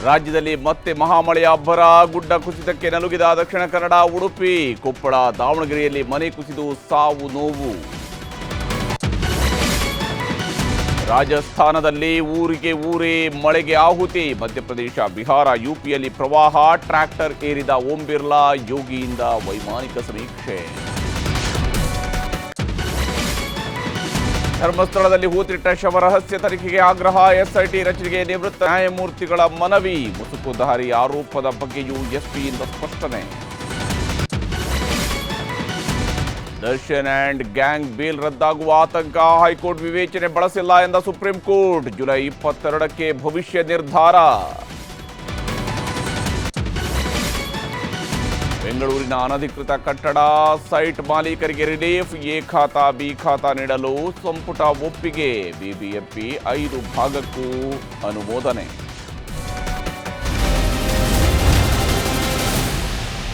ರಾಜ್ಯದಲ್ಲಿ ಮತ್ತೆ ಮಹಾಮಳೆಯ ಅಬ್ಬರ. ಗುಡ್ಡ ಕುಸಿತಕ್ಕೆ ನಲುಗಿದ ದಕ್ಷಿಣ ಕನ್ನಡ, ಉಡುಪಿ, ಕೊಪ್ಪಳ, ದಾವಣಗೆರೆಯಲ್ಲಿ ಮನೆ ಕುಸಿದು ಸಾವು ನೋವು. ರಾಜಸ್ಥಾನದಲ್ಲಿ ಊರಿಗೆ ಊರೇ ಮಳೆಗೆ ಆಹುತಿ. ಮಧ್ಯಪ್ರದೇಶ, ಬಿಹಾರ, ಯುಪಿಯಲ್ಲಿ ಪ್ರವಾಹ. ಟ್ರ್ಯಾಕ್ಟರ್ ಏರಿದ ಓಂ ಬಿರ್ಲಾ, ಯೋಗಿಯಿಂದ ವೈಮಾನಿಕ ಸಮೀಕ್ಷೆ. ಧರ್ಮಸ್ಥಳದಲ್ಲಿ ಹೂತಿಟ್ಟ ಶವ ರಹಸ್ಯ ತನಿಖೆಗೆ ಆಗ್ರಹ. ಎಸ್ಐಟಿ ರಚನೆಗೆ ನಿವೃತ್ತ ನ್ಯಾಯಮೂರ್ತಿಗಳ ಮನವಿ. ಮುಸುಕುಧಾರಿ ಆರೋಪದ ಬಗ್ಗೆಯೂ ಎಸ್ಪಿಯಿಂದ ಸ್ಪಷ್ಟನೆ. ದರ್ಶನ್ ಆ್ಯಂಡ್ ಗ್ಯಾಂಗ್ ಬೇಲ್ ರದ್ದಾಗುವ ಆತಂಕ. ಹೈಕೋರ್ಟ್ ವಿವೇಚನೆ ಬಳಸಿಲ್ಲ ಎಂದ ಸುಪ್ರೀಂ ಕೋರ್ಟ್. ಜುಲೈ 22ಕ್ಕೆ ಭವಿಷ್ಯ ನಿರ್ಧಾರ. ಬೆಂಗಳೂರಿನ ಅನಧಿಕೃತ ಕಟ್ಟಡ ಸೈಟ್ ಮಾಲೀಕರಿಗೆ ರಿಲೀಫ್. ಎ ಖಾತಾ, ಬಿ ಖಾತಾ ನೀಡಲು ಸಂಪುಟ ಒಪ್ಪಿಗೆ. ಬಿಬಿಎಂಪಿ 5 ಭಾಗಕ್ಕೂ ಅನುಮೋದನೆ.